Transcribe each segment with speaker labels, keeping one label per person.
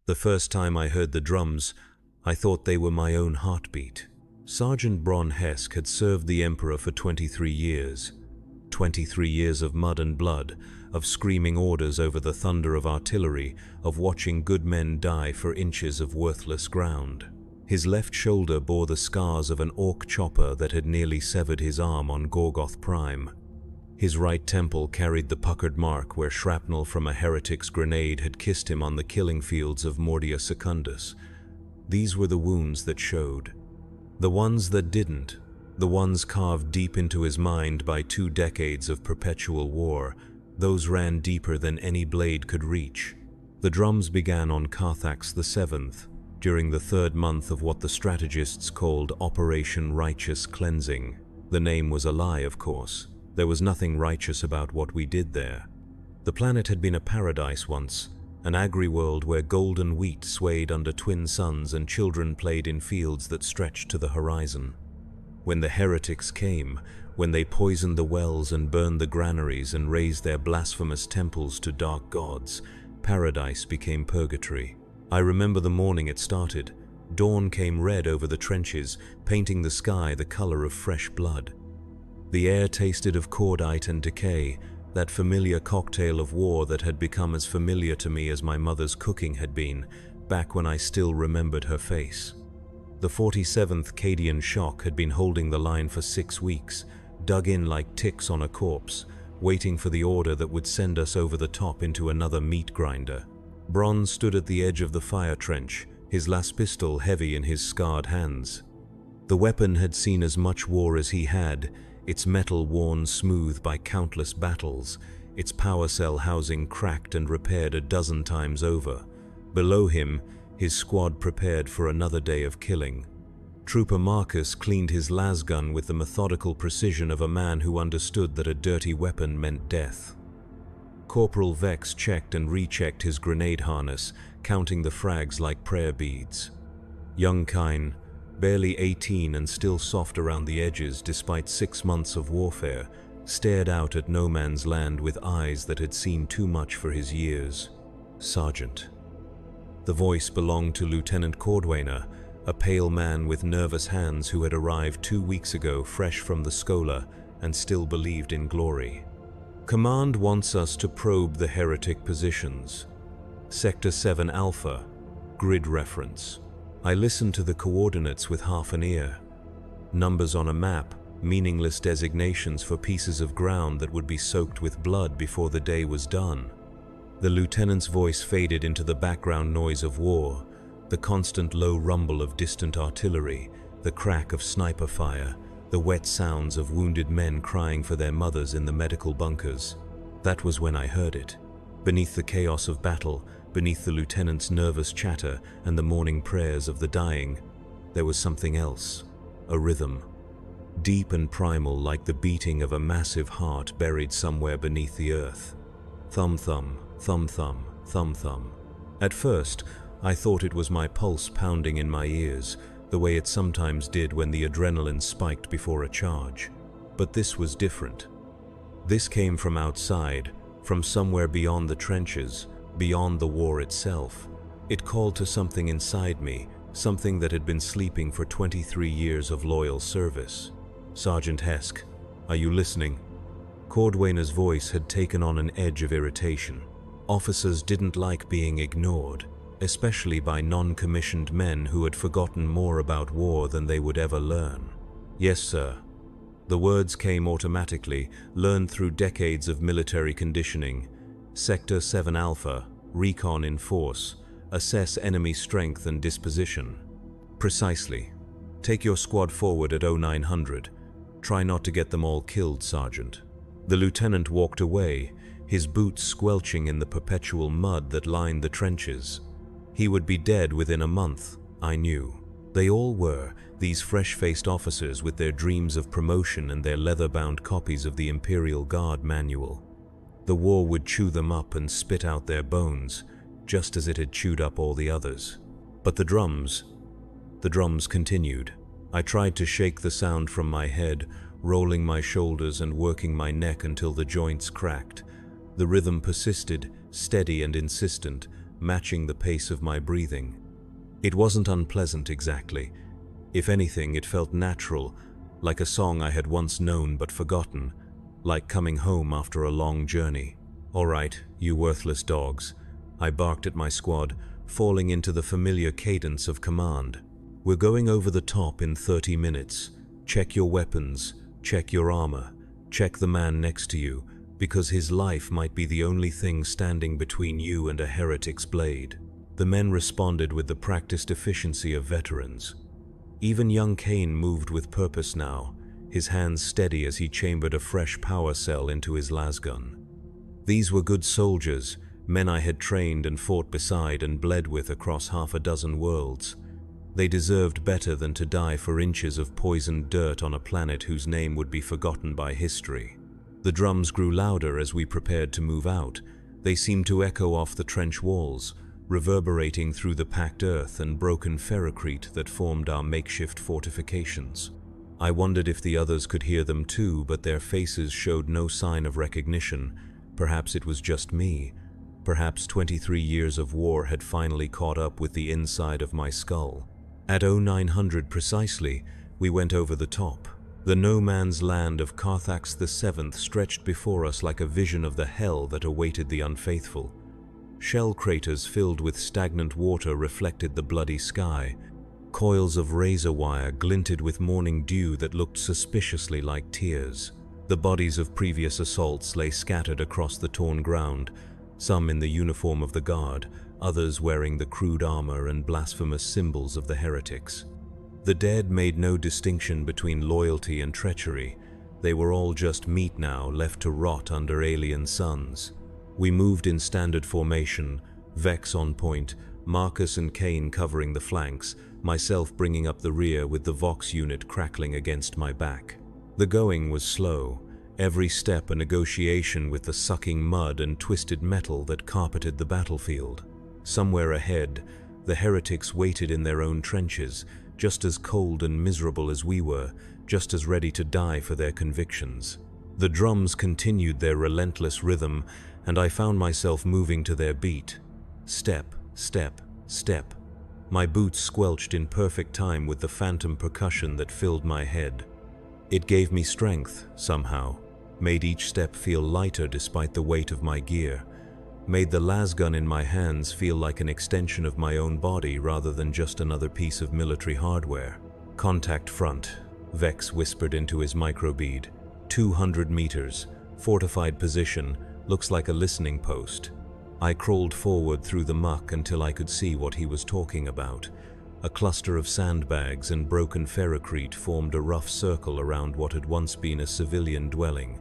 Speaker 1: The first time I heard the drums, I thought they were my own heartbeat. Sergeant Bron Hesk had served the Emperor for 23 years. 23 years of mud and blood, of screaming orders over the thunder of artillery, of watching good men die for inches of worthless ground. His left shoulder bore the scars of an orc chopper that had nearly severed his arm on Gorgoth Prime. His right temple carried the puckered mark where shrapnel from a heretic's grenade had kissed him on the killing fields of Mordia Secundus. These were the wounds that showed. The ones that didn't, the ones carved deep into his mind by 2 decades of perpetual war, those ran deeper than any blade could reach. The drums began on Carthax the 7th, during the 3rd month of what the strategists called Operation Righteous Cleansing. The name was a lie, of course. There was nothing righteous about what we did there. The planet had been a paradise once, an agri-world where golden wheat swayed under twin suns and children played in fields that stretched to the horizon. When the heretics came, when they poisoned the wells and burned the granaries and raised their blasphemous temples to dark gods, paradise became purgatory. I remember the morning it started. Dawn came red over the trenches, painting the sky the color of fresh blood. The air tasted of cordite and decay, that familiar cocktail of war that had become as familiar to me as my mother's cooking had been, back when I still remembered her face. The 47th Cadian Shock had been holding the line for 6 weeks, dug in like ticks on a corpse, waiting for the order that would send us over the top into another meat grinder. Bron stood at the edge of the fire trench, his las pistol heavy in his scarred hands. The weapon had seen as much war as he had, its metal worn smooth by countless battles, its power cell housing cracked and repaired a dozen times over. Below him, his squad prepared for another day of killing. Trooper Marcus cleaned his lasgun with the methodical precision of a man who understood that a dirty weapon meant death. Corporal Vex checked and rechecked his grenade harness, counting the frags like prayer beads. Young Kine, barely 18 and still soft around the edges despite 6 months of warfare, stared out at no man's land with eyes that had seen too much for his years. Sergeant. The voice belonged to Lieutenant Cordwainer, a pale man with nervous hands who had arrived 2 weeks ago fresh from the Schola and still believed in glory. Command wants us to probe the heretic positions. Sector 7 Alpha, grid reference. I listened to the coordinates with half an ear. Numbers on a map, meaningless designations for pieces of ground that would be soaked with blood before the day was done. The lieutenant's voice faded into the background noise of war, the constant low rumble of distant artillery, the crack of sniper fire, the wet sounds of wounded men crying for their mothers in the medical bunkers. That was when I heard it. Beneath the chaos of battle, beneath the lieutenant's nervous chatter and the morning prayers of the dying, there was something else, a rhythm. Deep and primal like the beating of a massive heart buried somewhere beneath the earth. Thumb-thumb, thumb-thumb, thumb-thumb. At first, I thought it was my pulse pounding in my ears, the way it sometimes did when the adrenaline spiked before a charge. But this was different. This came from outside, from somewhere beyond the trenches, beyond the war itself. It called to something inside me, something that had been sleeping for 23 years of loyal service. Sergeant Hesk, are you listening? Cordwainer's voice had taken on an edge of irritation. Officers didn't like being ignored, especially by non-commissioned men who had forgotten more about war than they would ever learn. Yes, sir. The words came automatically, learned through decades of military conditioning. Sector 7 Alpha, recon in force, assess enemy strength and disposition. Precisely. Take your squad forward at 0900. Try not to get them all killed, Sergeant. The lieutenant walked away, his boots squelching in the perpetual mud that lined the trenches. He would be dead within a month, I knew. They all were, these fresh-faced officers with their dreams of promotion and their leather-bound copies of the Imperial Guard manual. The war would chew them up and spit out their bones, just as it had chewed up all the others. But the drums continued. I tried to shake the sound from my head, rolling my shoulders and working my neck until the joints cracked. The rhythm persisted, steady and insistent, matching the pace of my breathing. It wasn't unpleasant exactly. If anything, it felt natural, like a song I had once known but forgotten, like coming home after a long journey. "All right, you worthless dogs," I barked at my squad, falling into the familiar cadence of command. "We're going over the top in 30 minutes. Check your weapons, check your armor, check the man next to you, because his life might be the only thing standing between you and a heretic's blade." The men responded with the practiced efficiency of veterans. Even young Khorne moved with purpose now, his hands steady as he chambered a fresh power cell into his lasgun. These were good soldiers, men I had trained and fought beside and bled with across half a dozen worlds. They deserved better than to die for inches of poisoned dirt on a planet whose name would be forgotten by history. The drums grew louder as we prepared to move out. They seemed to echo off the trench walls, reverberating through the packed earth and broken ferrocrete that formed our makeshift fortifications. I wondered if the others could hear them too, but their faces showed no sign of recognition. Perhaps it was just me. Perhaps 23 years of war had finally caught up with the inside of my skull. At 0900 precisely, we went over the top. The no-man's land of Carthax VII stretched before us like a vision of the hell that awaited the unfaithful. Shell craters filled with stagnant water reflected the bloody sky. Coils of razor wire glinted with morning dew that looked suspiciously like tears. The bodies of previous assaults lay scattered across the torn ground, some in the uniform of the guard, others wearing the crude armor and blasphemous symbols of the heretics. The dead made no distinction between loyalty and treachery. They were all just meat now, left to rot under alien suns. We moved in standard formation, Vex on point, Marcus and Khorne covering the flanks, myself bringing up the rear with the Vox unit crackling against my back. The going was slow, every step a negotiation with the sucking mud and twisted metal that carpeted the battlefield. Somewhere ahead, the heretics waited in their own trenches, just as cold and miserable as we were, just as ready to die for their convictions. The drums continued their relentless rhythm, and I found myself moving to their beat. Step, step, step. My boots squelched in perfect time with the phantom percussion that filled my head. It gave me strength, somehow, made each step feel lighter despite the weight of my gear, made the lasgun in my hands feel like an extension of my own body rather than just another piece of military hardware. "Contact front," Vex whispered into his microbead. 200 meters, fortified position, looks like a listening post. I crawled forward through the muck until I could see what he was talking about. A cluster of sandbags and broken ferrocrete formed a rough circle around what had once been a civilian dwelling.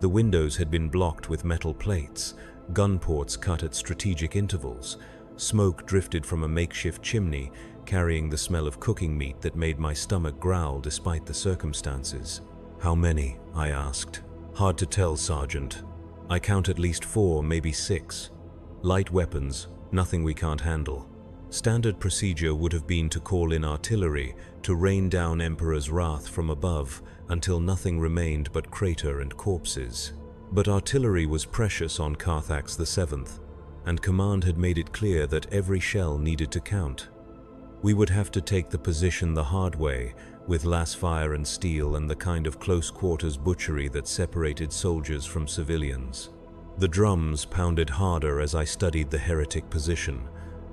Speaker 1: The windows had been blocked with metal plates, gun ports cut at strategic intervals. Smoke drifted from a makeshift chimney, carrying the smell of cooking meat that made my stomach growl despite the circumstances. "How many?" I asked. "Hard to tell, Sergeant. I count at least 4, maybe 6. Light weapons, nothing we can't handle." Standard procedure would have been to call in artillery to rain down Emperor's wrath from above until nothing remained but crater and corpses. But artillery was precious on Carthax VII, and command had made it clear that every shell needed to count. We would have to take the position the hard way, with las fire and steel and the kind of close-quarters butchery that separated soldiers from civilians. The drums pounded harder as I studied the heretic position.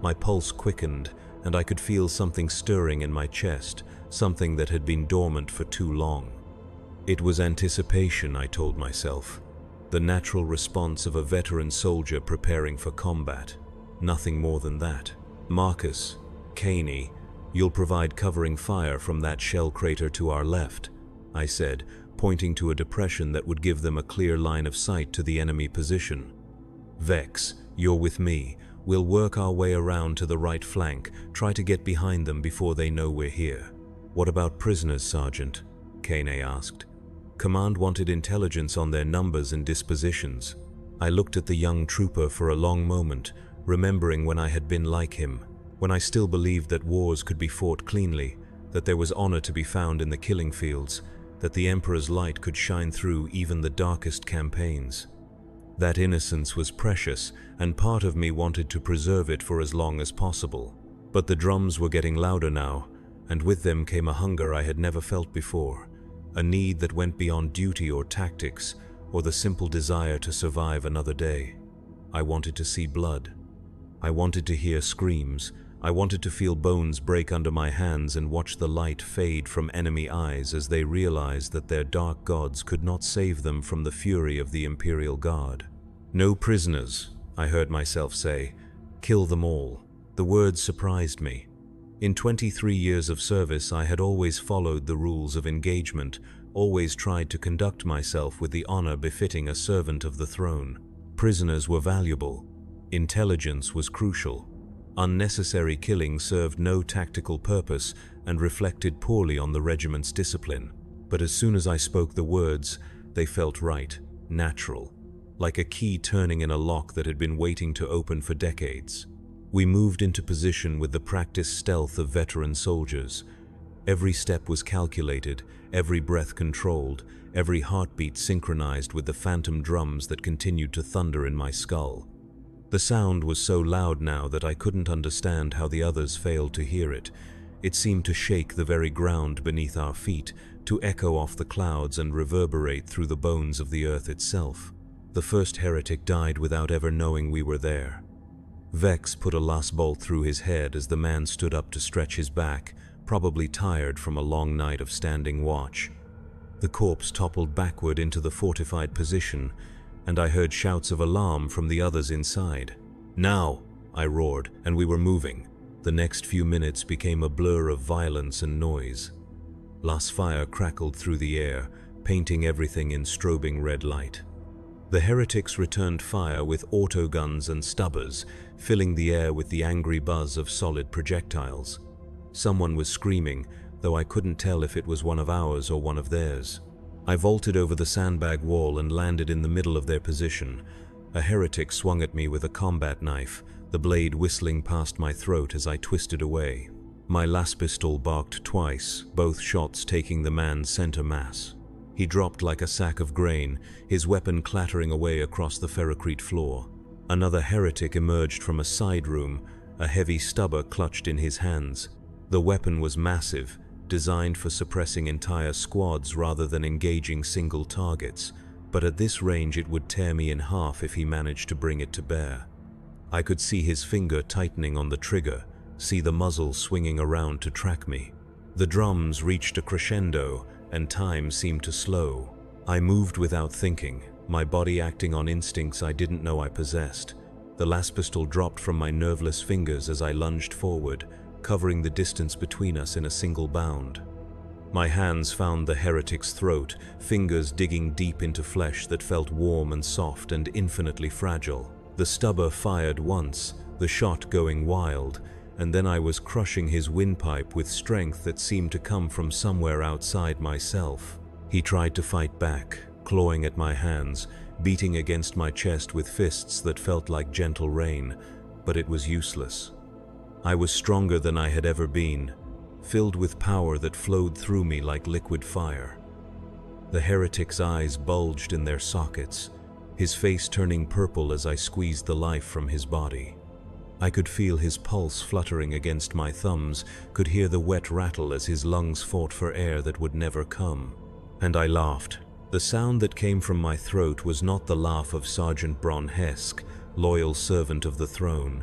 Speaker 1: My pulse quickened, and I could feel something stirring in my chest, something that had been dormant for too long. It was anticipation, I told myself, the natural response of a veteran soldier preparing for combat. Nothing more than that. "Marcus, Khorne, you'll provide covering fire from that shell crater to our left," I said, pointing to a depression that would give them a clear line of sight to the enemy position. "Vex, you're with me. We'll work our way around to the right flank, try to get behind them before they know we're here." "What about prisoners, Sergeant?" Khorne asked. Command wanted intelligence on their numbers and dispositions. I looked at the young trooper for a long moment, remembering when I had been like him, when I still believed that wars could be fought cleanly, that there was honor to be found in the killing fields, that the Emperor's light could shine through even the darkest campaigns. That innocence was precious, and part of me wanted to preserve it for as long as possible. But the drums were getting louder now, and with them came a hunger I had never felt before, a need that went beyond duty or tactics, or the simple desire to survive another day. I wanted to see blood. I wanted to hear screams. I wanted to feel bones break under my hands and watch the light fade from enemy eyes as they realized that their dark gods could not save them from the fury of the Imperial Guard. "No prisoners," I heard myself say. "Kill them all." The words surprised me. In 23 years of service, I had always followed the rules of engagement, always tried to conduct myself with the honor befitting a servant of the throne. Prisoners were valuable. Intelligence was crucial. Unnecessary killing served no tactical purpose and reflected poorly on the regiment's discipline. But as soon as I spoke the words, they felt right, natural, like a key turning in a lock that had been waiting to open for decades. We moved into position with the practiced stealth of veteran soldiers. Every step was calculated, every breath controlled, every heartbeat synchronized with the phantom drums that continued to thunder in my skull. The sound was so loud now that I couldn't understand how the others failed to hear it. It seemed to shake the very ground beneath our feet, to echo off the clouds and reverberate through the bones of the earth itself. The first heretic died without ever knowing we were there. Vex put a last bolt through his head as the man stood up to stretch his back, probably tired from a long night of standing watch. The corpse toppled backward into the fortified position, and I heard shouts of alarm from the others inside. "Now!" I roared, and we were moving. The next few minutes became a blur of violence and noise. Las fire crackled through the air, painting everything in strobing red light. The heretics returned fire with autoguns and stubbers, filling the air with the angry buzz of solid projectiles. Someone was screaming, though I couldn't tell if it was one of ours or one of theirs. I vaulted over the sandbag wall and landed in the middle of their position. A heretic swung at me with a combat knife, the blade whistling past my throat as I twisted away. My las pistol barked twice, both shots taking the man's center mass. He dropped like a sack of grain, his weapon clattering away across the ferrocrete floor. Another heretic emerged from a side room, a heavy stubber clutched in his hands. The weapon was massive, designed for suppressing entire squads rather than engaging single targets, but at this range it would tear me in half if he managed to bring it to bear. I could see his finger tightening on the trigger, see the muzzle swinging around to track me. The drums reached a crescendo, and time seemed to slow. I moved without thinking, my body acting on instincts I didn't know I possessed. The las pistol dropped from my nerveless fingers as I lunged forward, covering the distance between us in a single bound. My hands found the heretic's throat, fingers digging deep into flesh that felt warm and soft and infinitely fragile. The stubber fired once, the shot going wild, and then I was crushing his windpipe with strength that seemed to come from somewhere outside myself. He tried to fight back, clawing at my hands, beating against my chest with fists that felt like gentle rain, but it was useless. I was stronger than I had ever been, filled with power that flowed through me like liquid fire. The heretic's eyes bulged in their sockets, his face turning purple as I squeezed the life from his body. I could feel his pulse fluttering against my thumbs, could hear the wet rattle as his lungs fought for air that would never come. And I laughed. The sound that came from my throat was not the laugh of Sergeant Bron Hesk, loyal servant of the throne.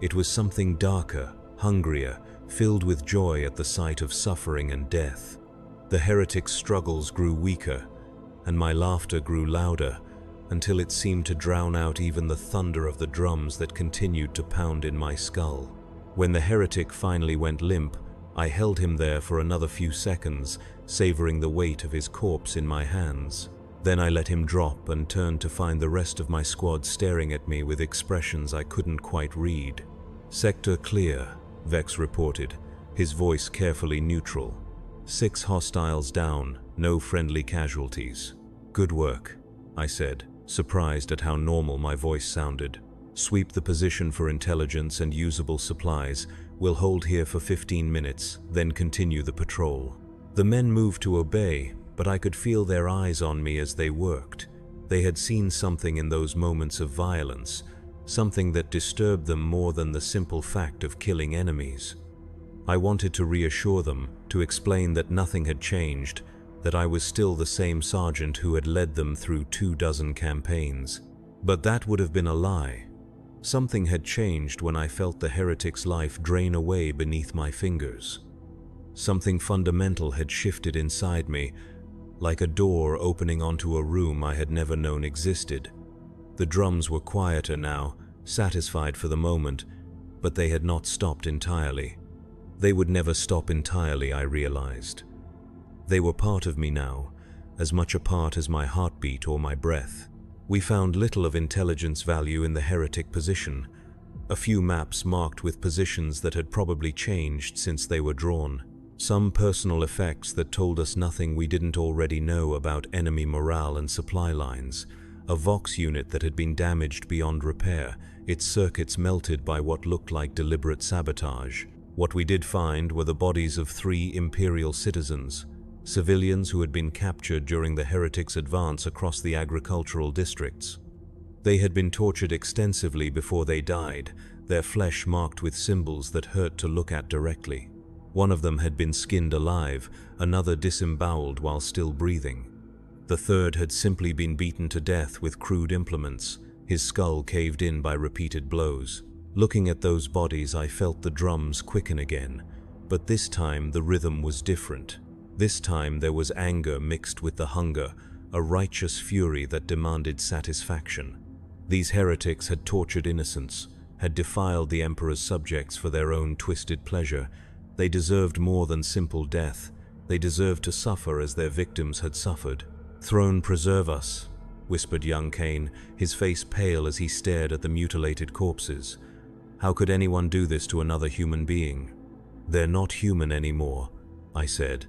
Speaker 1: It was something darker, hungrier, filled with joy at the sight of suffering and death. The heretic's struggles grew weaker, and my laughter grew louder, until it seemed to drown out even the thunder of the drums that continued to pound in my skull. When the heretic finally went limp, I held him there for another few seconds, savoring the weight of his corpse in my hands. Then I let him drop and turned to find the rest of my squad staring at me with expressions I couldn't quite read. "Sector clear," Vex reported, his voice carefully neutral. 6 hostiles down, no friendly casualties. "Good work," I said, surprised at how normal my voice sounded. "Sweep the position for intelligence and usable supplies. We'll hold here for 15 minutes, then continue the patrol." The men moved to obey, but I could feel their eyes on me as they worked. They had seen something in those moments of violence, something that disturbed them more than the simple fact of killing enemies. I wanted to reassure them, to explain that nothing had changed, that I was still the same sergeant who had led them through 24 campaigns. But that would have been a lie. Something had changed when I felt the heretic's life drain away beneath my fingers. Something fundamental had shifted inside me, like a door opening onto a room I had never known existed. The drums were quieter now, satisfied for the moment, but they had not stopped entirely. They would never stop entirely, I realized. They were part of me now, as much a part as my heartbeat or my breath. We found little of intelligence value in the heretic position, a few maps marked with positions that had probably changed since they were drawn. Some personal effects that told us nothing we didn't already know about enemy morale and supply lines, a Vox unit that had been damaged beyond repair, its circuits melted by what looked like deliberate sabotage. What we did find were the bodies of 3 Imperial citizens, civilians who had been captured during the heretics' advance across the agricultural districts. They had been tortured extensively before they died, their flesh marked with symbols that hurt to look at directly. One of them had been skinned alive, another disemboweled while still breathing. The third had simply been beaten to death with crude implements, his skull caved in by repeated blows. Looking at those bodies, I felt the drums quicken again, but this time the rhythm was different. This time there was anger mixed with the hunger, a righteous fury that demanded satisfaction. These heretics had tortured innocents, had defiled the Emperor's subjects for their own twisted pleasure. They deserved more than simple death. They deserved to suffer as their victims had suffered. "Throne preserve us," whispered young Khorne, his face pale as he stared at the mutilated corpses. How could anyone do this to another human being? "They're not human anymore," I said,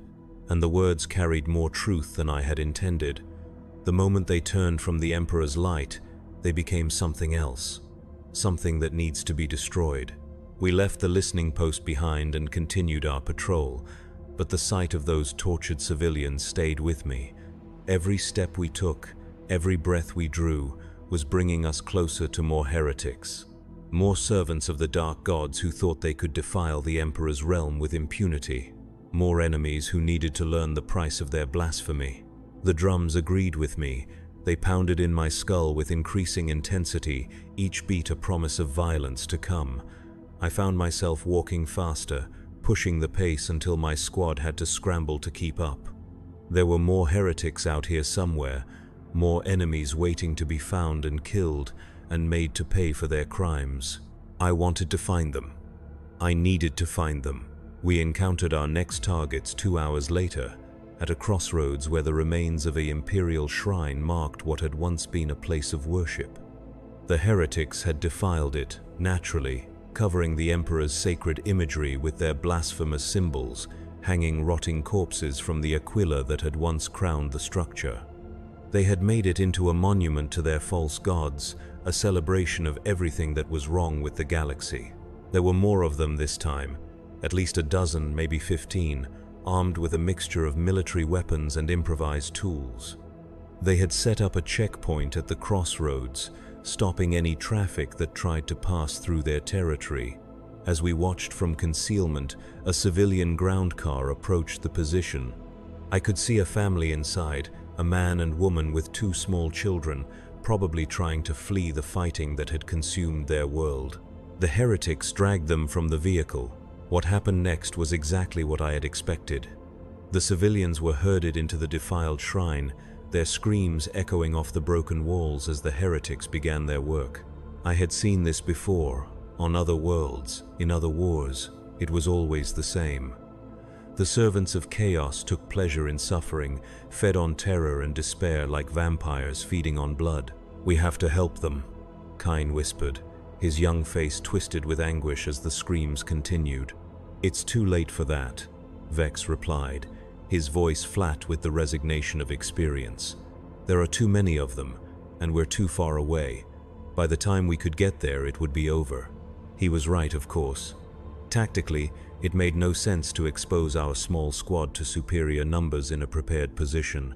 Speaker 1: and the words carried more truth than I had intended. The moment they turned from the Emperor's light, they became something else, something that needs to be destroyed. We left the listening post behind and continued our patrol, but the sight of those tortured civilians stayed with me. Every step we took, every breath we drew, was bringing us closer to more heretics. More servants of the dark gods who thought they could defile the Emperor's realm with impunity. More enemies who needed to learn the price of their blasphemy. The drums agreed with me. They pounded in my skull with increasing intensity, each beat a promise of violence to come. I found myself walking faster, pushing the pace until my squad had to scramble to keep up. There were more heretics out here somewhere, more enemies waiting to be found and killed and made to pay for their crimes. I wanted to find them. I needed to find them. We encountered our next targets 2 hours later, at a crossroads where the remains of an imperial shrine marked what had once been a place of worship. The heretics had defiled it, naturally, covering the Emperor's sacred imagery with their blasphemous symbols, hanging rotting corpses from the aquila that had once crowned the structure. They had made it into a monument to their false gods, a celebration of everything that was wrong with the galaxy. There were more of them this time, at least a dozen, maybe 15, armed with a mixture of military weapons and improvised tools. They had set up a checkpoint at the crossroads, stopping any traffic that tried to pass through their territory. As we watched from concealment, a civilian ground car approached the position. I could see a family inside, a man and woman with 2 small children, probably trying to flee the fighting that had consumed their world. The heretics dragged them from the vehicle. What happened next was exactly what I had expected. The civilians were herded into the defiled shrine, their screams echoing off the broken walls as the heretics began their work. I had seen this before, on other worlds, in other wars. It was always the same. The servants of chaos took pleasure in suffering, fed on terror and despair like vampires feeding on blood. "We have to help them," Khorne whispered, his young face twisted with anguish as the screams continued. "It's too late for that," Vex replied, his voice flat with the resignation of experience. "There are too many of them, and we're too far away. By the time we could get there, it would be over." He was right, of course. Tactically, it made no sense to expose our small squad to superior numbers in a prepared position.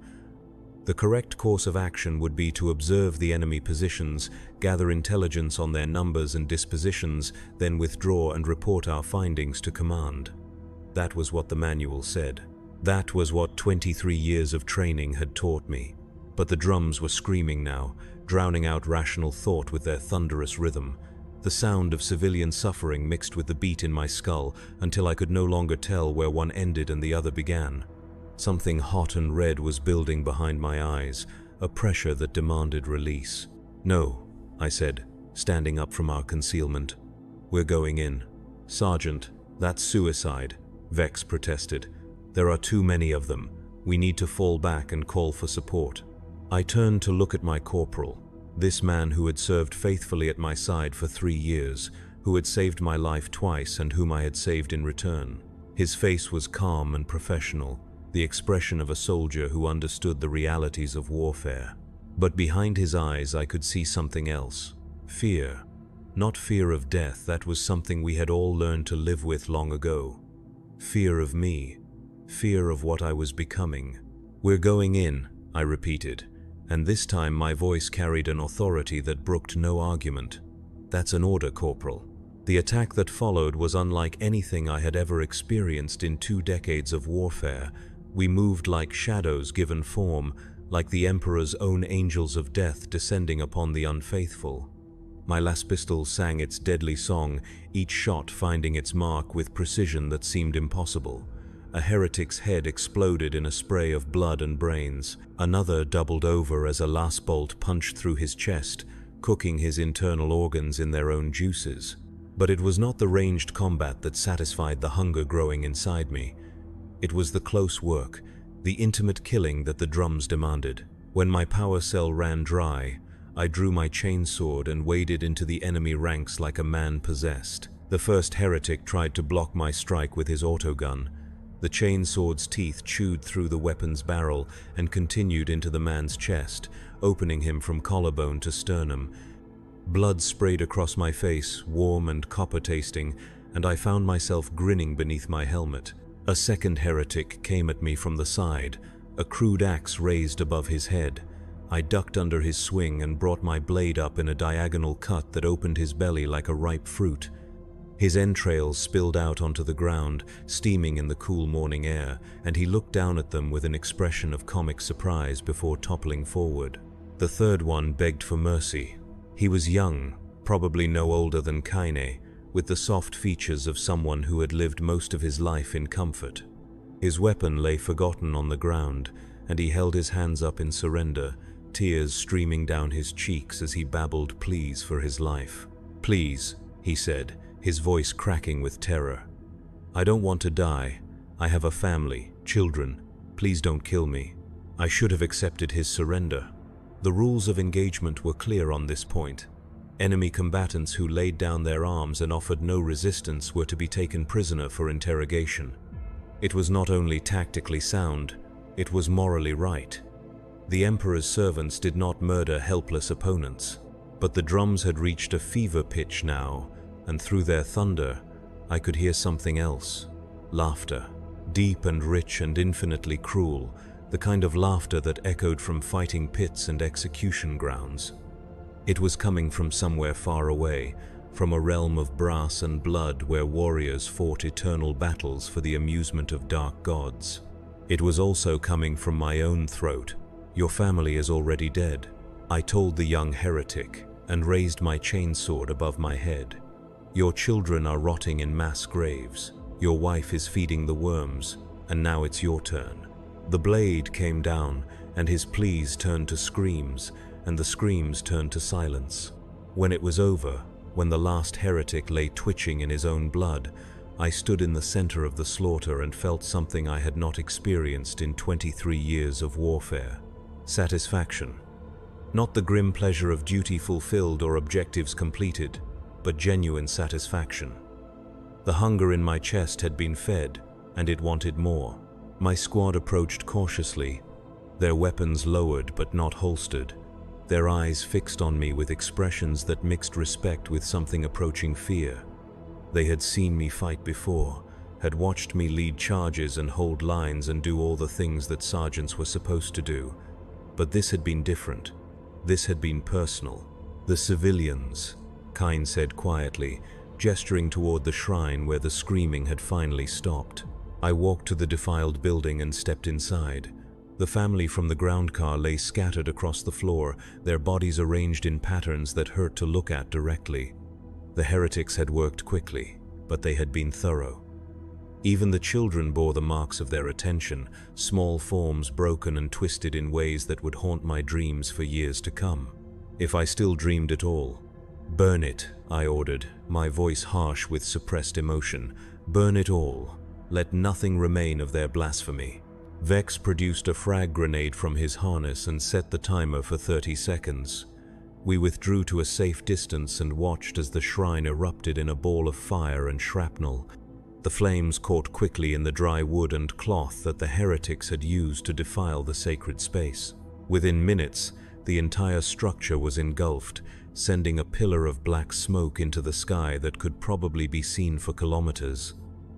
Speaker 1: The correct course of action would be to observe the enemy positions, gather intelligence on their numbers and dispositions, then withdraw and report our findings to command. That was what the manual said. That was what 23 years of training had taught me. But the drums were screaming now, drowning out rational thought with their thunderous rhythm. The sound of civilian suffering mixed with the beat in my skull until I could no longer tell where one ended and the other began. Something hot and red was building behind my eyes, a pressure that demanded release. "No," I said, standing up from our concealment. "We're going in." "Sergeant, that's suicide," Vex protested. "There are too many of them. We need to fall back and call for support." I turned to look at my corporal, this man who had served faithfully at my side for 3 years, who had saved my life twice and whom I had saved in return. His face was calm and professional, the expression of a soldier who understood the realities of warfare. But behind his eyes I could see something else. Fear. Not fear of death, that was something we had all learned to live with long ago. Fear of me. Fear of what I was becoming. "We're going in," I repeated, and this time my voice carried an authority that brooked no argument. "That's an order, Corporal." The attack that followed was unlike anything I had ever experienced in 2 decades of warfare. We moved like shadows given form, like the Emperor's own angels of death descending upon the unfaithful. My last pistol sang its deadly song, each shot finding its mark with precision that seemed impossible. A heretic's head exploded in a spray of blood and brains. Another doubled over as a last bolt punched through his chest, cooking his internal organs in their own juices. But it was not the ranged combat that satisfied the hunger growing inside me. It was the close work, the intimate killing that the drums demanded. When my power cell ran dry, I drew my chainsword and waded into the enemy ranks like a man possessed. The first heretic tried to block my strike with his autogun. The chainsword's teeth chewed through the weapon's barrel and continued into the man's chest, opening him from collarbone to sternum. Blood sprayed across my face, warm and copper-tasting, and I found myself grinning beneath my helmet. A second heretic came at me from the side, a crude axe raised above his head. I ducked under his swing and brought my blade up in a diagonal cut that opened his belly like a ripe fruit. His entrails spilled out onto the ground, steaming in the cool morning air, and he looked down at them with an expression of comic surprise before toppling forward. The third one begged for mercy. He was young, probably no older than Khorne, with the soft features of someone who had lived most of his life in comfort. His weapon lay forgotten on the ground, and he held his hands up in surrender, tears streaming down his cheeks as he babbled pleas for his life. "Please," he said, his voice cracking with terror. "I don't want to die. I have a family, children. Please don't kill me." I should have accepted his surrender. The rules of engagement were clear on this point. Enemy combatants who laid down their arms and offered no resistance were to be taken prisoner for interrogation. It was not only tactically sound, it was morally right. The Emperor's servants did not murder helpless opponents, but the drums had reached a fever pitch now, and through their thunder, I could hear something else. Laughter, deep and rich and infinitely cruel, the kind of laughter that echoed from fighting pits and execution grounds. It was coming from somewhere far away, from a realm of brass and blood where warriors fought eternal battles for the amusement of dark gods. It was also coming from my own throat. "Your family is already dead," I told the young heretic, and raised my chainsword above my head. "Your children are rotting in mass graves. Your wife is feeding the worms, and now it's your turn." The blade came down, and his pleas turned to screams, and the screams turned to silence. When it was over, when the last heretic lay twitching in his own blood, I stood in the center of the slaughter and felt something I had not experienced in 23 years of warfare. Satisfaction. Not the grim pleasure of duty fulfilled or objectives completed, but genuine satisfaction. The hunger in my chest had been fed, and it wanted more. My squad approached cautiously, their weapons lowered but not holstered, their eyes fixed on me with expressions that mixed respect with something approaching fear. They had seen me fight before, had watched me lead charges and hold lines and do all the things that sergeants were supposed to do. But this had been different. This had been personal. "The civilians," Kine said quietly, gesturing toward the shrine where the screaming had finally stopped. I walked to the defiled building and stepped inside. The family from the ground car lay scattered across the floor, their bodies arranged in patterns that hurt to look at directly. The heretics had worked quickly, but they had been thorough. Even the children bore the marks of their attention, small forms broken and twisted in ways that would haunt my dreams for years to come. If I still dreamed at all. "Burn it," I ordered, my voice harsh with suppressed emotion. "Burn it all. Let nothing remain of their blasphemy." Vex produced a frag grenade from his harness and set the timer for 30 seconds. We withdrew to a safe distance and watched as the shrine erupted in a ball of fire and shrapnel. The flames caught quickly in the dry wood and cloth that the heretics had used to defile the sacred space. Within minutes, the entire structure was engulfed, sending a pillar of black smoke into the sky that could probably be seen for kilometers.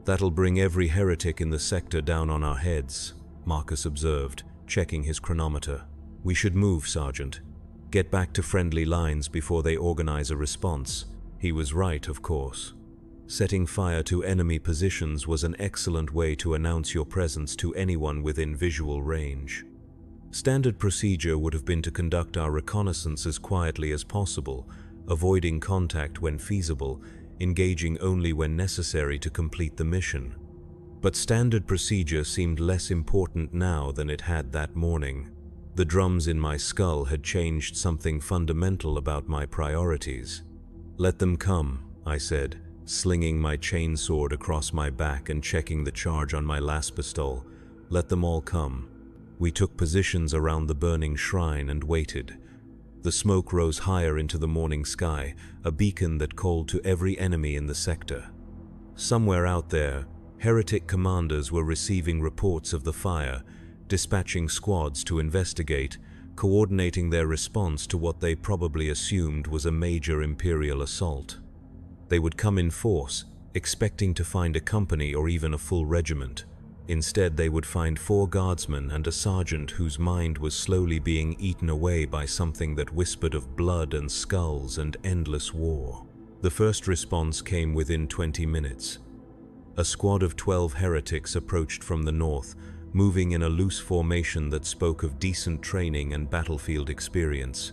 Speaker 1: "That'll bring every heretic in the sector down on our heads," Marcus observed, checking his chronometer. "We should move, Sergeant. Get back to friendly lines before they organize a response." He was right, of course. Setting fire to enemy positions was an excellent way to announce your presence to anyone within visual range. Standard procedure would have been to conduct our reconnaissance as quietly as possible, avoiding contact when feasible, engaging only when necessary to complete the mission. But standard procedure seemed less important now than it had that morning. The drums in my skull had changed something fundamental about my priorities. "Let them come," I said, slinging my chainsword across my back and checking the charge on my last pistol. "Let them all come." We took positions around the burning shrine and waited. The smoke rose higher into the morning sky, a beacon that called to every enemy in the sector. Somewhere out there, heretic commanders were receiving reports of the fire, dispatching squads to investigate, coordinating their response to what they probably assumed was a major imperial assault. They would come in force, expecting to find a company or even a full regiment. Instead, they would find 4 guardsmen and a sergeant whose mind was slowly being eaten away by something that whispered of blood and skulls and endless war. The first response came within 20 minutes. A squad of 12 heretics approached from the north, moving in a loose formation that spoke of decent training and battlefield experience.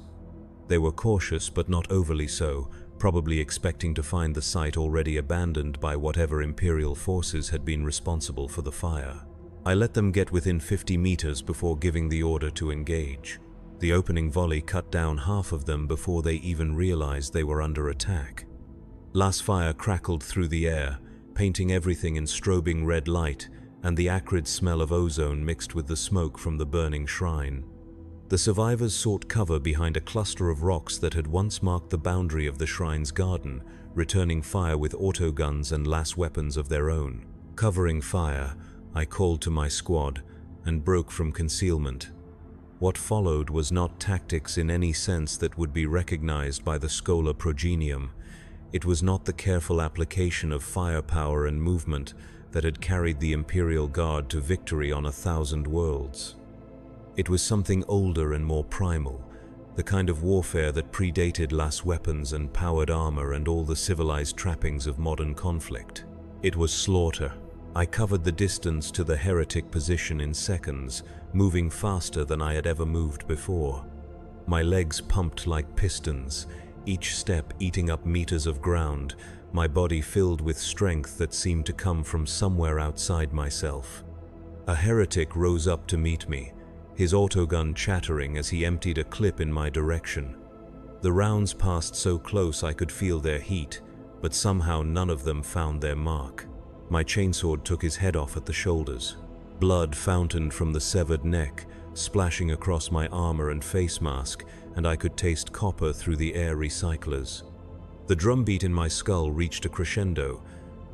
Speaker 1: They were cautious but not overly so, probably expecting to find the site already abandoned by whatever Imperial forces had been responsible for the fire. I let them get within 50 meters before giving the order to engage. The opening volley cut down half of them before they even realized they were under attack. Las fire crackled through the air, painting everything in strobing red light, and the acrid smell of ozone mixed with the smoke from the burning shrine. The survivors sought cover behind a cluster of rocks that had once marked the boundary of the shrine's garden, returning fire with autoguns and las weapons of their own. Covering fire, I called to my squad and broke from concealment. What followed was not tactics in any sense that would be recognized by the Schola Progenium. It was not the careful application of firepower and movement that had carried the Imperial Guard to victory on 1,000 worlds. It was something older and more primal, the kind of warfare that predated las weapons and powered armor and all the civilized trappings of modern conflict. It was slaughter. I covered the distance to the heretic position in seconds, moving faster than I had ever moved before. My legs pumped like pistons, each step eating up meters of ground, my body filled with strength that seemed to come from somewhere outside myself. A heretic rose up to meet me, his autogun chattering as he emptied a clip in my direction. The rounds passed so close I could feel their heat, but somehow none of them found their mark. My chainsword took his head off at the shoulders. Blood fountained from the severed neck, splashing across my armor and face mask, and I could taste copper through the air recyclers. The drumbeat in my skull reached a crescendo,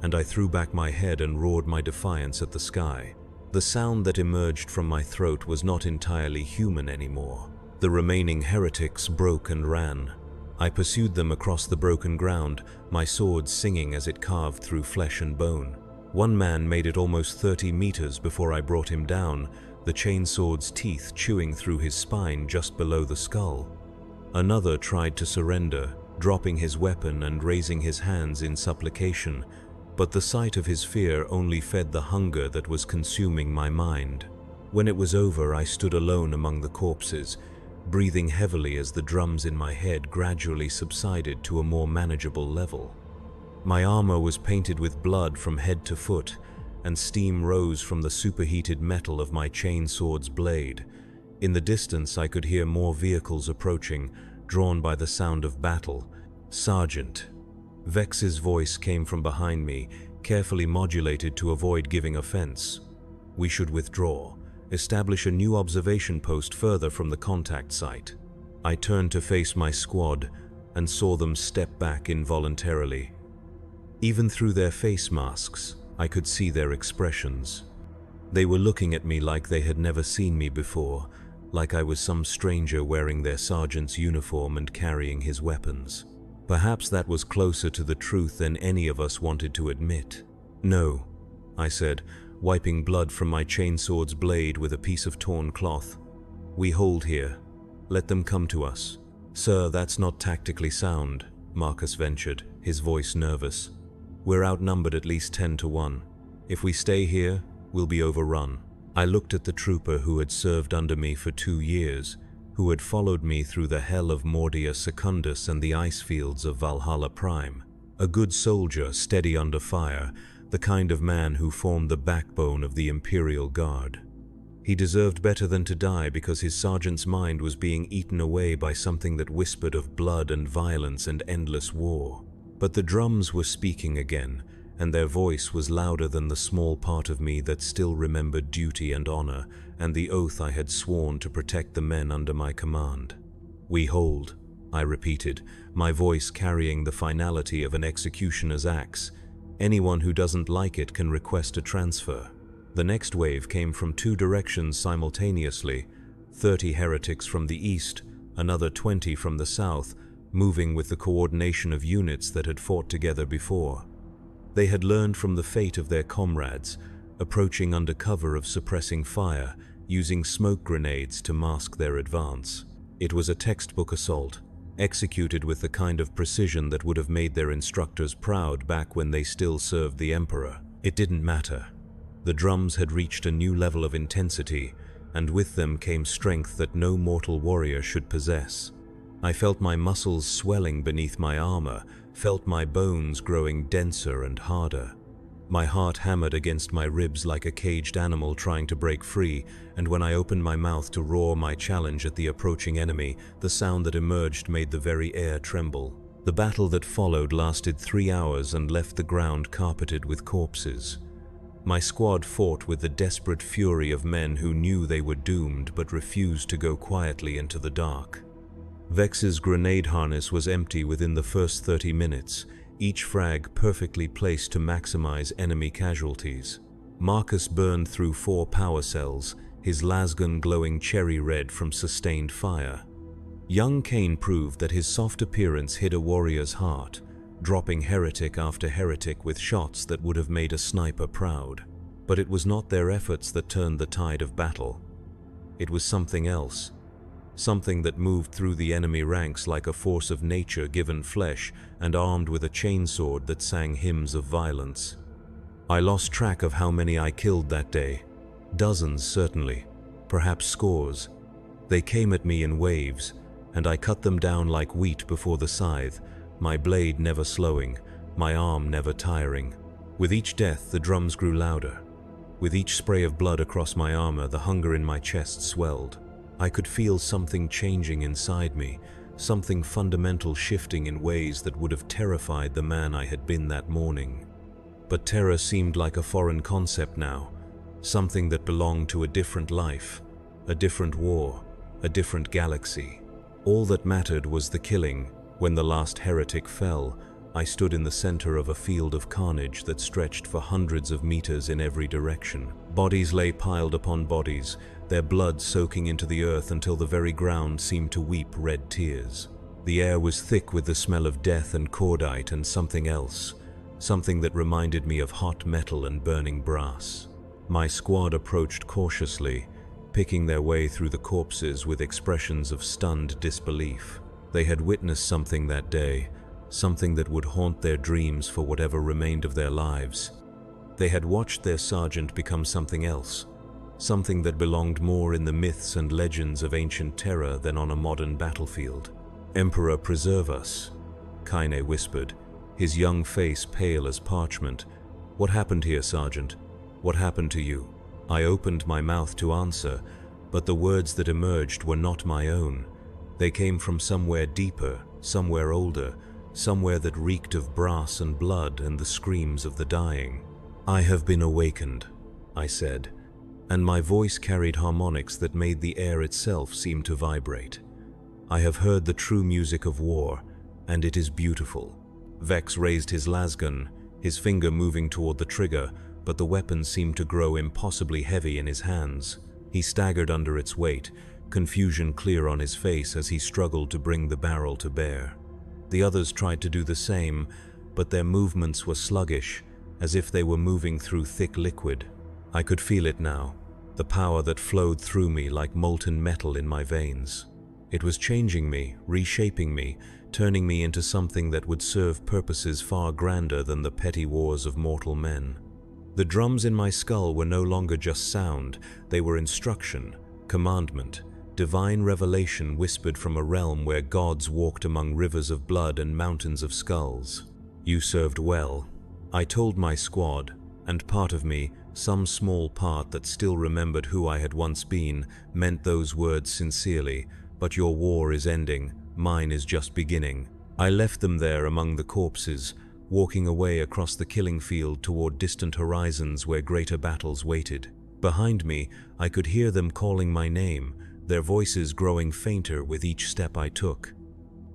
Speaker 1: and I threw back my head and roared my defiance at the sky. The sound that emerged from my throat was not entirely human anymore. The remaining heretics broke and ran. I pursued them across the broken ground, my sword singing as it carved through flesh and bone. One man made it almost 30 meters before I brought him down, the chainsword's teeth chewing through his spine just below the skull. Another tried to surrender, dropping his weapon and raising his hands in supplication, but the sight of his fear only fed the hunger that was consuming my mind. When it was over, I stood alone among the corpses, breathing heavily as the drums in my head gradually subsided to a more manageable level. My armor was painted with blood from head to foot, and steam rose from the superheated metal of my chainsword's blade. In the distance, I could hear more vehicles approaching, drawn by the sound of battle. "Sergeant." Vex's voice came from behind me, carefully modulated to avoid giving offense. "We should withdraw. Establish a new observation post further from the contact site." I turned to face my squad and saw them step back involuntarily. Even through their face masks, I could see their expressions. They were looking at me like they had never seen me before, like I was some stranger wearing their sergeant's uniform and carrying his weapons. Perhaps that was closer to the truth than any of us wanted to admit. "No," I said, wiping blood from my chainsword's blade with a piece of torn cloth. "We hold here. Let them come to us." "Sir, that's not tactically sound," Marcus ventured, his voice nervous. "We're outnumbered at least 10 to 1. If we stay here, we'll be overrun." I looked at the trooper who had served under me for 2 years, who had followed me through the hell of Mordia Secundus and the ice fields of Valhalla Prime. A good soldier, steady under fire, the kind of man who formed the backbone of the Imperial Guard. He deserved better than to die because his sergeant's mind was being eaten away by something that whispered of blood and violence and endless war. But the drums were speaking again, and their voice was louder than the small part of me that still remembered duty and honor, and the oath I had sworn to protect the men under my command. "We hold," I repeated, my voice carrying the finality of an executioner's axe. "Anyone who doesn't like it can request a transfer." The next wave came from 2 directions simultaneously, 30 heretics from the east, another 20 from the south, moving with the coordination of units that had fought together before. They had learned from the fate of their comrades, approaching under cover of suppressing fire, using smoke grenades to mask their advance. It was a textbook assault, executed with the kind of precision that would have made their instructors proud back when they still served the Emperor. It didn't matter. The drums had reached a new level of intensity, and with them came strength that no mortal warrior should possess. I felt my muscles swelling beneath my armor, felt my bones growing denser and harder. My heart hammered against my ribs like a caged animal trying to break free, and when I opened my mouth to roar my challenge at the approaching enemy, the sound that emerged made the very air tremble. The battle that followed lasted 3 hours and left the ground carpeted with corpses. My squad fought with the desperate fury of men who knew they were doomed but refused to go quietly into the dark. Vex's grenade harness was empty within the first 30 minutes, each frag perfectly placed to maximize enemy casualties. Marcus burned through 4 power cells, his lasgun glowing cherry red from sustained fire. Young Cain proved that his soft appearance hid a warrior's heart, dropping heretic after heretic with shots that would have made a sniper proud. But it was not their efforts that turned the tide of battle. It was something else. Something that moved through the enemy ranks like a force of nature given flesh and armed with a chainsword that sang hymns of violence. I lost track of how many I killed that day. Dozens, certainly. Perhaps scores. They came at me in waves, and I cut them down like wheat before the scythe, my blade never slowing, my arm never tiring. With each death, the drums grew louder. With each spray of blood across my armor, the hunger in my chest swelled. I could feel something changing inside me, something fundamental shifting in ways that would have terrified the man I had been that morning. But terror seemed like a foreign concept now, something that belonged to a different life, a different war, a different galaxy. All that mattered was the killing. When the last heretic fell, I stood in the center of a field of carnage that stretched for hundreds of meters in every direction. Bodies lay piled upon bodies, their blood soaking into the earth until the very ground seemed to weep red tears. The air was thick with the smell of death and cordite and something else, something that reminded me of hot metal and burning brass. My squad approached cautiously, picking their way through the corpses with expressions of stunned disbelief. They had witnessed something that day, something that would haunt their dreams for whatever remained of their lives. They had watched their sergeant become something else, something that belonged more in the myths and legends of ancient terror than on a modern battlefield. "Emperor, preserve us," Khorne whispered, his young face pale as parchment. "What happened here, Sergeant? What happened to you?" I opened my mouth to answer, but the words that emerged were not my own. They came from somewhere deeper, somewhere older, somewhere that reeked of brass and blood and the screams of the dying. "I have been awakened," I said, and my voice carried harmonics that made the air itself seem to vibrate. "I have heard the true music of war, and it is beautiful." Vex raised his lasgun, his finger moving toward the trigger, but the weapon seemed to grow impossibly heavy in his hands. He staggered under its weight, confusion clear on his face as he struggled to bring the barrel to bear. The others tried to do the same, but their movements were sluggish, as if they were moving through thick liquid. I could feel it now, the power that flowed through me like molten metal in my veins. It was changing me, reshaping me, turning me into something that would serve purposes far grander than the petty wars of mortal men. The drums in my skull were no longer just sound, they were instruction, commandment, divine revelation whispered from a realm where gods walked among rivers of blood and mountains of skulls. "You served well," I told my squad, and part of me, some small part that still remembered who I had once been, meant those words sincerely. "But your war is ending, mine is just beginning." I left them there among the corpses, walking away across the killing field toward distant horizons where greater battles waited. Behind me, I could hear them calling my name, their voices growing fainter with each step I took.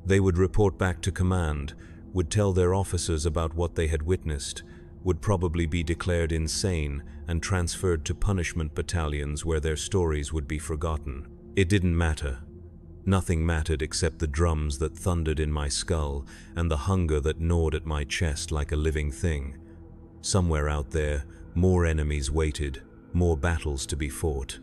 Speaker 1: They would report back to command, would tell their officers about what they had witnessed, would probably be declared insane and transferred to punishment battalions where their stories would be forgotten. It didn't matter. Nothing mattered except the drums that thundered in my skull and the hunger that gnawed at my chest like a living thing. Somewhere out there, more enemies waited, more battles to be fought,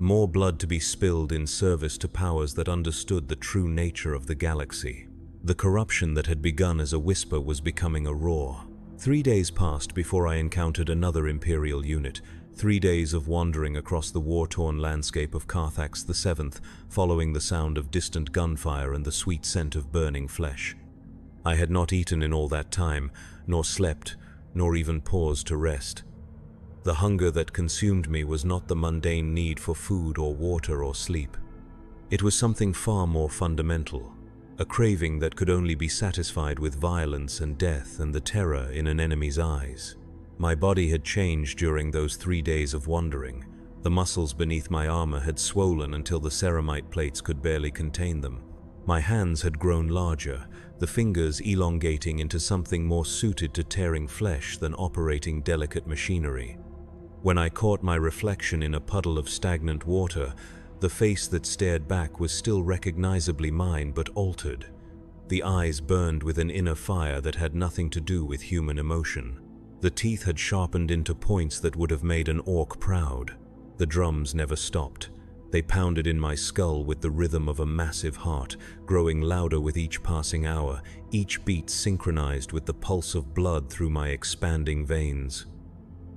Speaker 1: more blood to be spilled in service to powers that understood the true nature of the galaxy. The corruption that had begun as a whisper was becoming a roar. 3 days passed before I encountered another Imperial unit, 3 days of wandering across the war-torn landscape of Carthax VII, following the sound of distant gunfire and the sweet scent of burning flesh. I had not eaten in all that time, nor slept, nor even paused to rest. The hunger that consumed me was not the mundane need for food or water or sleep. It was something far more fundamental, a craving that could only be satisfied with violence and death and the terror in an enemy's eyes. My body had changed during those 3 days of wandering. The muscles beneath my armor had swollen until the ceramite plates could barely contain them. My hands had grown larger, the fingers elongating into something more suited to tearing flesh than operating delicate machinery. When I caught my reflection in a puddle of stagnant water, the face that stared back was still recognizably mine but altered. The eyes burned with an inner fire that had nothing to do with human emotion. The teeth had sharpened into points that would have made an orc proud. The drums never stopped. They pounded in my skull with the rhythm of a massive heart, growing louder with each passing hour, each beat synchronized with the pulse of blood through my expanding veins.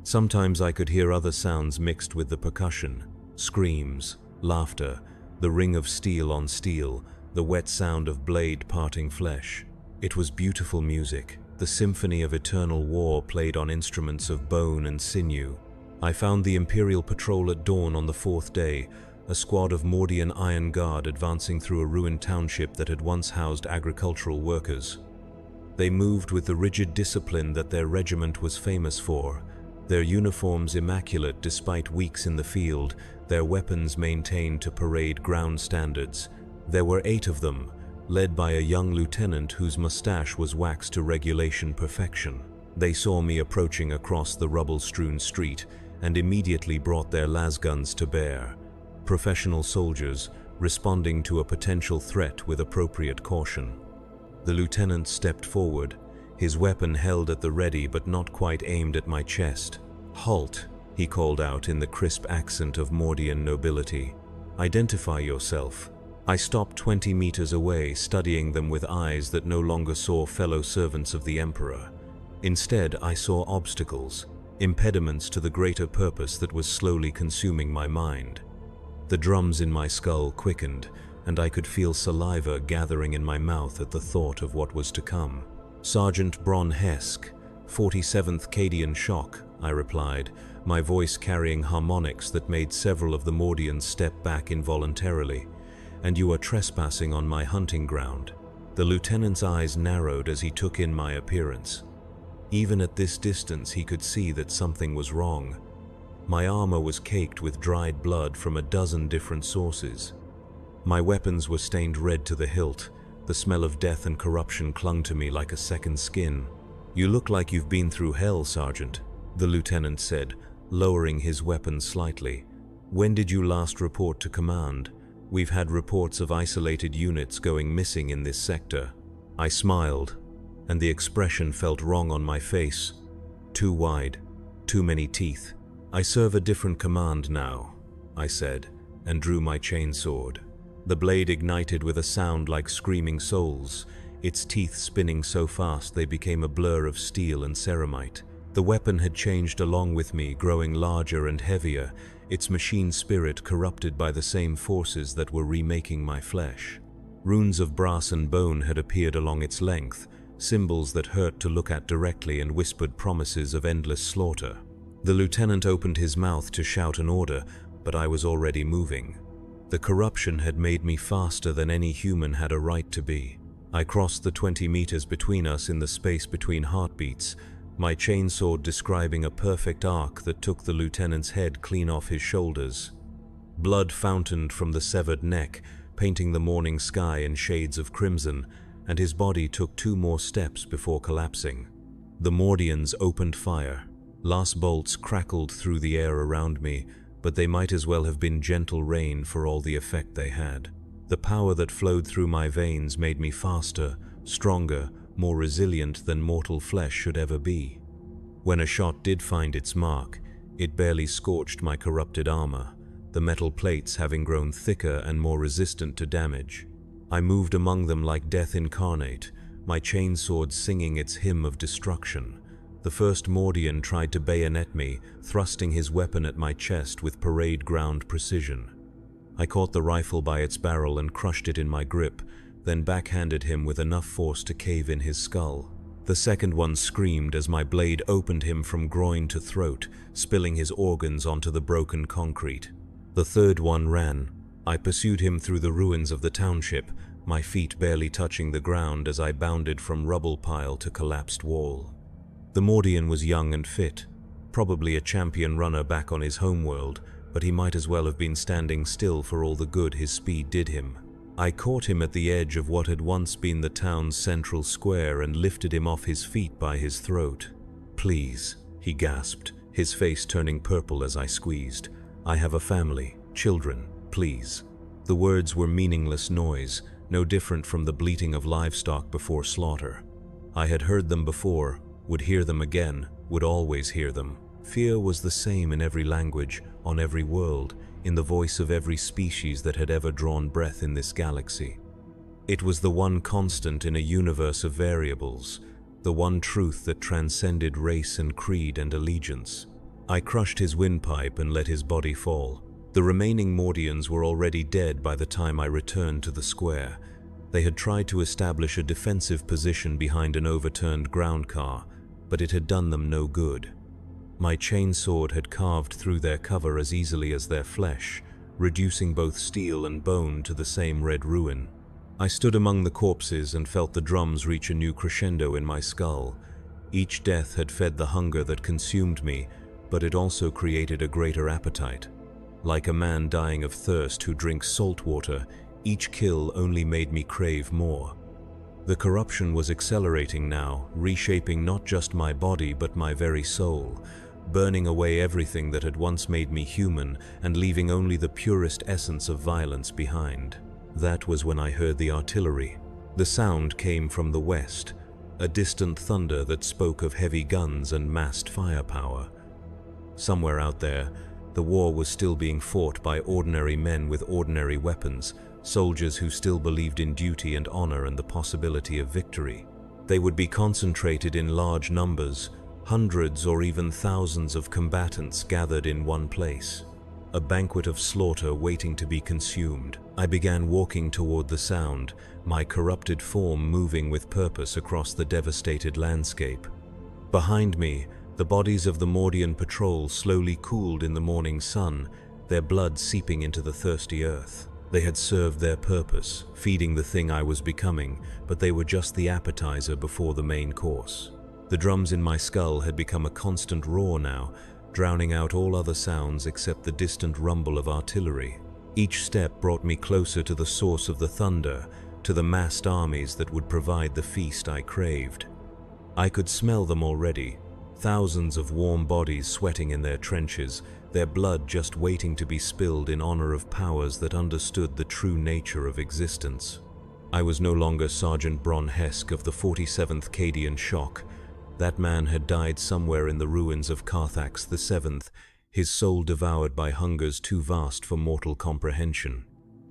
Speaker 1: Sometimes I could hear other sounds mixed with the percussion, screams, laughter, the ring of steel on steel, the wet sound of blade parting flesh. It was beautiful music, the symphony of eternal war played on instruments of bone and sinew. I found the Imperial Patrol at dawn on the 4th day, a squad of Mordian Iron Guard advancing through a ruined township that had once housed agricultural workers. They moved with the rigid discipline that their regiment was famous for, their uniforms immaculate despite weeks in the field, their weapons maintained to parade ground standards. There were 8 of them, led by a young lieutenant whose mustache was waxed to regulation perfection. They saw me approaching across the rubble-strewn street and immediately brought their lasguns to bear. Professional soldiers, responding to a potential threat with appropriate caution. The lieutenant stepped forward, his weapon held at the ready but not quite aimed at my chest. "Halt," he called out in the crisp accent of Mordian nobility. "Identify yourself." I stopped 20 meters away, studying them with eyes that no longer saw fellow servants of the Emperor. Instead, I saw obstacles, impediments to the greater purpose that was slowly consuming my mind. The drums in my skull quickened, and I could feel saliva gathering in my mouth at the thought of what was to come. "Sergeant Bron Hesk, 47th Cadian Shock," I replied, my voice carrying harmonics that made several of the Mordians step back involuntarily. "And you are trespassing on my hunting ground." The lieutenant's eyes narrowed as he took in my appearance. Even at this distance, he could see that something was wrong. My armor was caked with dried blood from a dozen different sources. My weapons were stained red to the hilt. The smell of death and corruption clung to me like a second skin. "You look like you've been through hell, Sergeant," the lieutenant said, lowering his weapon slightly. "When did you last report to command? We've had reports of isolated units going missing in this sector." I smiled, and the expression felt wrong on my face. Too wide, too many teeth. "I serve a different command now," I said, and drew my chainsword. The blade ignited with a sound like screaming souls, its teeth spinning so fast they became a blur of steel and ceramite. The weapon had changed along with me, growing larger and heavier, its machine spirit corrupted by the same forces that were remaking my flesh. Runes of brass and bone had appeared along its length, symbols that hurt to look at directly and whispered promises of endless slaughter. The lieutenant opened his mouth to shout an order, but I was already moving. The corruption had made me faster than any human had a right to be. I crossed the 20 meters between us in the space between heartbeats, my chainsword describing a perfect arc that took the lieutenant's head clean off his shoulders. Blood fountained from the severed neck, painting the morning sky in shades of crimson, and his body took 2 more steps before collapsing. The Mordians opened fire. Last bolts crackled through the air around me, but they might as well have been gentle rain for all the effect they had. The power that flowed through my veins made me faster, stronger, more resilient than mortal flesh should ever be. When a shot did find its mark, it barely scorched my corrupted armor, the metal plates having grown thicker and more resistant to damage. I moved among them like death incarnate, my chainsword singing its hymn of destruction. The first Mordian tried to bayonet me, thrusting his weapon at my chest with parade ground precision. I caught the rifle by its barrel and crushed it in my grip, then backhanded him with enough force to cave in his skull. The second one screamed as my blade opened him from groin to throat, spilling his organs onto the broken concrete. The third one ran. I pursued him through the ruins of the township, my feet barely touching the ground as I bounded from rubble pile to collapsed wall. The Mordian was young and fit, probably a champion runner back on his homeworld, but he might as well have been standing still for all the good his speed did him. I caught him at the edge of what had once been the town's central square and lifted him off his feet by his throat. "Please," he gasped, his face turning purple as I squeezed. "I have a family, children, please." The words were meaningless noise, no different from the bleating of livestock before slaughter. I had heard them before, would hear them again, would always hear them. Fear was the same in every language, on every world, in the voice of every species that had ever drawn breath in this galaxy. It was the one constant in a universe of variables, the one truth that transcended race and creed and allegiance. I crushed his windpipe and let his body fall. The remaining Mordians were already dead by the time I returned to the square. They had tried to establish a defensive position behind an overturned ground car, but it had done them no good. My chainsword had carved through their cover as easily as their flesh, reducing both steel and bone to the same red ruin. I stood among the corpses and felt the drums reach a new crescendo in my skull. Each death had fed the hunger that consumed me, but it also created a greater appetite. Like a man dying of thirst who drinks salt water, each kill only made me crave more. The corruption was accelerating now, reshaping not just my body but my very soul, burning away everything that had once made me human and leaving only the purest essence of violence behind. That was when I heard the artillery. The sound came from the west, a distant thunder that spoke of heavy guns and massed firepower. Somewhere out there, the war was still being fought by ordinary men with ordinary weapons, soldiers who still believed in duty and honor and the possibility of victory. They would be concentrated in large numbers, hundreds or even thousands of combatants gathered in one place. A banquet of slaughter waiting to be consumed. I began walking toward the sound, my corrupted form moving with purpose across the devastated landscape. Behind me, the bodies of the Mordian patrol slowly cooled in the morning sun, their blood seeping into the thirsty earth. They had served their purpose, feeding the thing I was becoming, but they were just the appetizer before the main course. The drums in my skull had become a constant roar now, drowning out all other sounds except the distant rumble of artillery. Each step brought me closer to the source of the thunder, to the massed armies that would provide the feast I craved. I could smell them already, thousands of warm bodies sweating in their trenches, their blood just waiting to be spilled in honor of powers that understood the true nature of existence. I was no longer Sergeant Bron Hesk of the 47th Cadian Shock. That man had died somewhere in the ruins of Carthax VII, his soul devoured by hungers too vast for mortal comprehension.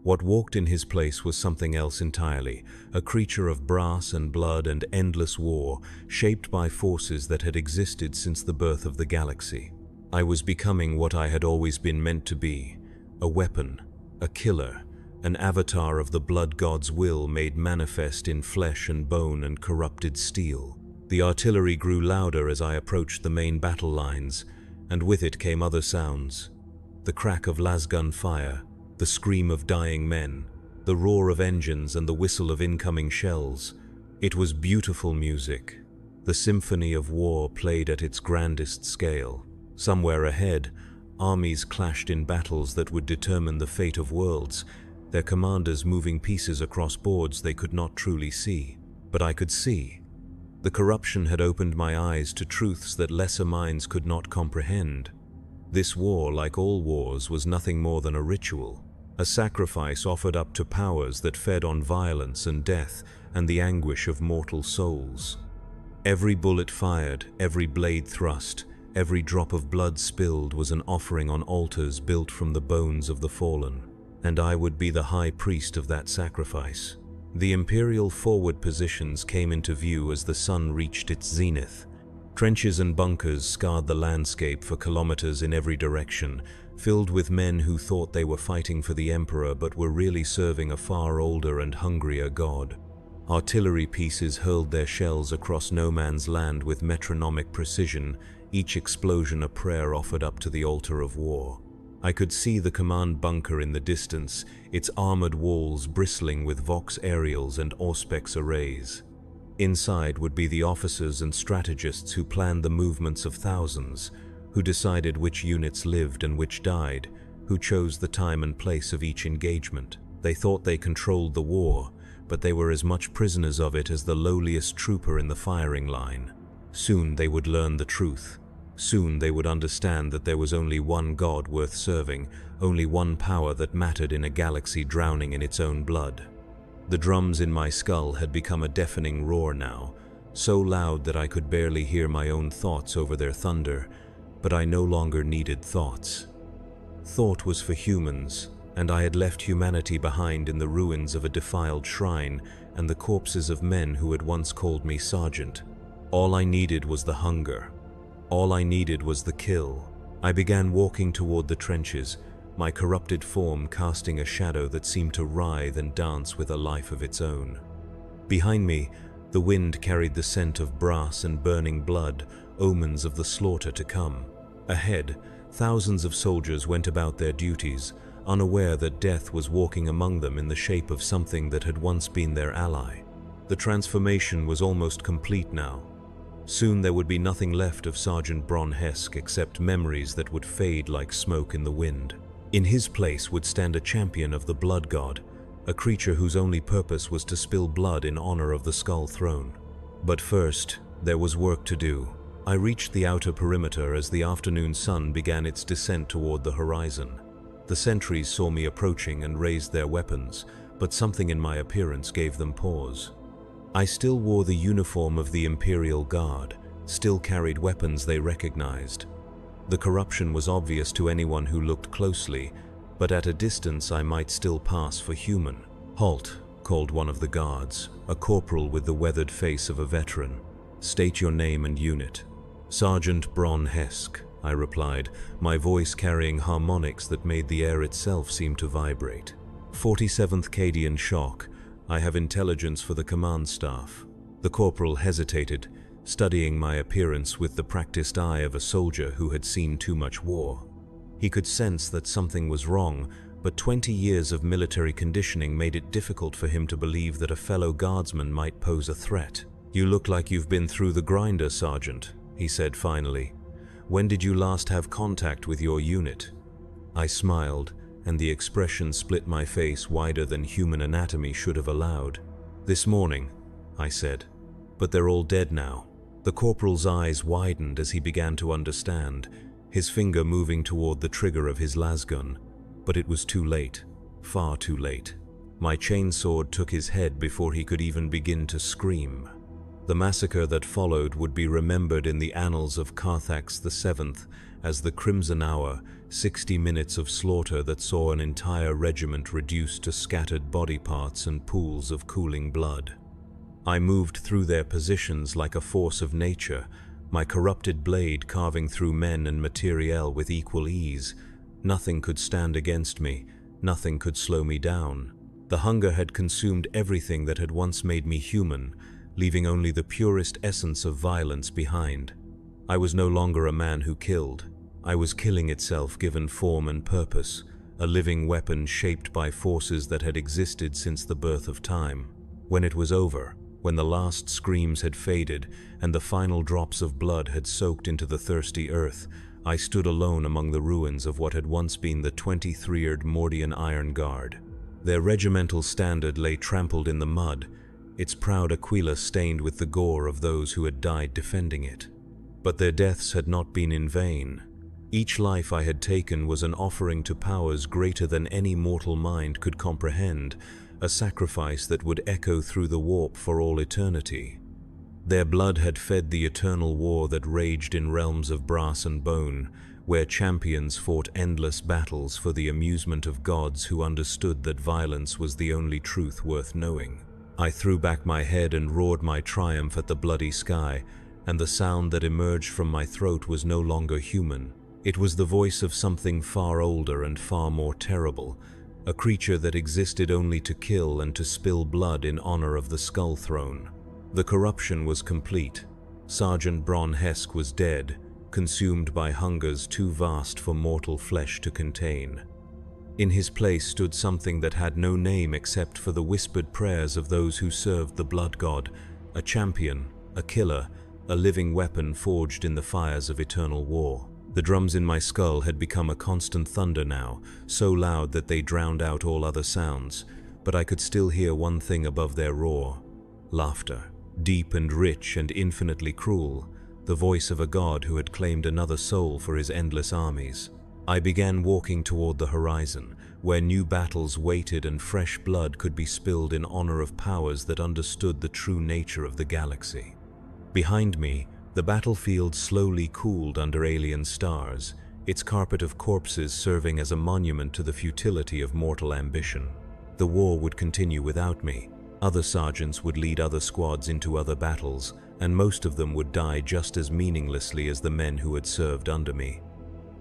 Speaker 1: What walked in his place was something else entirely, a creature of brass and blood and endless war, shaped by forces that had existed since the birth of the galaxy. I was becoming what I had always been meant to be, a weapon, a killer, an avatar of the blood god's will made manifest in flesh and bone and corrupted steel. The artillery grew louder as I approached the main battle lines, and with it came other sounds. The crack of lasgun fire, the scream of dying men, the roar of engines and the whistle of incoming shells. It was beautiful music. The symphony of war played at its grandest scale. Somewhere ahead, armies clashed in battles that would determine the fate of worlds, their commanders moving pieces across boards they could not truly see. But I could see. The corruption had opened my eyes to truths that lesser minds could not comprehend. This war, like all wars, was nothing more than a ritual, a sacrifice offered up to powers that fed on violence and death and the anguish of mortal souls. Every bullet fired, every blade thrust, every drop of blood spilled was an offering on altars built from the bones of the fallen, and I would be the high priest of that sacrifice. The Imperial forward positions came into view as the sun reached its zenith. Trenches and bunkers scarred the landscape for kilometers in every direction, filled with men who thought they were fighting for the Emperor but were really serving a far older and hungrier god. Artillery pieces hurled their shells across no man's land with metronomic precision, each explosion a prayer offered up to the altar of war. I could see the command bunker in the distance, its armored walls bristling with Vox aerials and Auspex arrays. Inside would be the officers and strategists who planned the movements of thousands, who decided which units lived and which died, who chose the time and place of each engagement. They thought they controlled the war, but they were as much prisoners of it as the lowliest trooper in the firing line. Soon they would learn the truth. Soon they would understand that there was only one god worth serving, only one power that mattered in a galaxy drowning in its own blood. The drums in my skull had become a deafening roar now, so loud that I could barely hear my own thoughts over their thunder, but I no longer needed thoughts. Thought was for humans, and I had left humanity behind in the ruins of a defiled shrine and the corpses of men who had once called me Sergeant. All I needed was the hunger. All I needed was the kill. I began walking toward the trenches, my corrupted form casting a shadow that seemed to writhe and dance with a life of its own. Behind me, the wind carried the scent of brass and burning blood, omens of the slaughter to come. Ahead, thousands of soldiers went about their duties, unaware that death was walking among them in the shape of something that had once been their ally. The transformation was almost complete now. Soon there would be nothing left of Sergeant Bron Hesk except memories that would fade like smoke in the wind. In his place would stand a champion of the blood god, a creature whose only purpose was to spill blood in honor of the Skull Throne. But first, there was work to do. I reached the outer perimeter as the afternoon sun began its descent toward the horizon. The sentries saw me approaching and raised their weapons, but something in my appearance gave them pause. I still wore the uniform of the Imperial Guard, still carried weapons they recognized. The corruption was obvious to anyone who looked closely, but at a distance I might still pass for human. "Halt," called one of the guards, a corporal with the weathered face of a veteran. "State your name and unit." "Sergeant Bron Hesk," I replied, my voice carrying harmonics that made the air itself seem to vibrate. 47th Cadian Shock. I have intelligence for the command staff." The corporal hesitated, studying my appearance with the practiced eye of a soldier who had seen too much war. He could sense that something was wrong, but 20 years of military conditioning made it difficult for him to believe that a fellow guardsman might pose a threat. "You look like you've been through the grinder, Sergeant," he said finally. "When did you last have contact with your unit?" I smiled, and the expression split my face wider than human anatomy should have allowed. "This morning," I said. "But they're all dead now." The corporal's eyes widened as he began to understand, his finger moving toward the trigger of his lasgun. But it was too late, far too late. My chainsword took his head before he could even begin to scream. The massacre that followed would be remembered in the annals of Carthax VII as the Crimson Hour, 60 minutes of slaughter that saw an entire regiment reduced to scattered body parts and pools of cooling blood. I moved through their positions like a force of nature, my corrupted blade carving through men and materiel with equal ease. Nothing could stand against me, nothing could slow me down. The hunger had consumed everything that had once made me human, leaving only the purest essence of violence behind. I was no longer a man who killed. I was killing itself given form and purpose, a living weapon shaped by forces that had existed since the birth of time. When it was over, when the last screams had faded and the final drops of blood had soaked into the thirsty earth, I stood alone among the ruins of what had once been the 23rd Mordian Iron Guard. Their regimental standard lay trampled in the mud, its proud aquila stained with the gore of those who had died defending it. But their deaths had not been in vain. Each life I had taken was an offering to powers greater than any mortal mind could comprehend, a sacrifice that would echo through the warp for all eternity. Their blood had fed the eternal war that raged in realms of brass and bone, where champions fought endless battles for the amusement of gods who understood that violence was the only truth worth knowing. I threw back my head and roared my triumph at the bloody sky, and the sound that emerged from my throat was no longer human. It was the voice of something far older and far more terrible, a creature that existed only to kill and to spill blood in honor of the Skull Throne. The corruption was complete. Sergeant Bron Hesk was dead, consumed by hungers too vast for mortal flesh to contain. In his place stood something that had no name except for the whispered prayers of those who served the blood god, a champion, a killer, a living weapon forged in the fires of eternal war. The drums in my skull had become a constant thunder now, so loud that they drowned out all other sounds, but I could still hear one thing above their roar: laughter. Deep and rich and infinitely cruel, the voice of a god who had claimed another soul for his endless armies. I began walking toward the horizon, where new battles waited and fresh blood could be spilled in honor of powers that understood the true nature of the galaxy. Behind me, the battlefield slowly cooled under alien stars, its carpet of corpses serving as a monument to the futility of mortal ambition. The war would continue without me. Other sergeants would lead other squads into other battles, and most of them would die just as meaninglessly as the men who had served under me.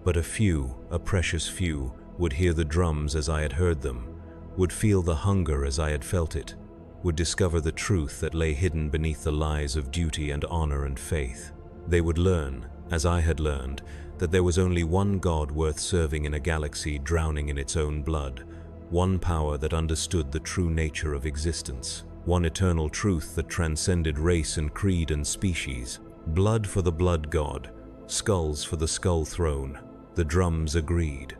Speaker 1: But a few, a precious few, would hear the drums as I had heard them, would feel the hunger as I had felt it, would discover the truth that lay hidden beneath the lies of duty and honor and faith. They would learn, as I had learned, that there was only one God worth serving in a galaxy drowning in its own blood, one power that understood the true nature of existence, one eternal truth that transcended race and creed and species. Blood for the blood god, skulls for the skull throne. The drums agreed.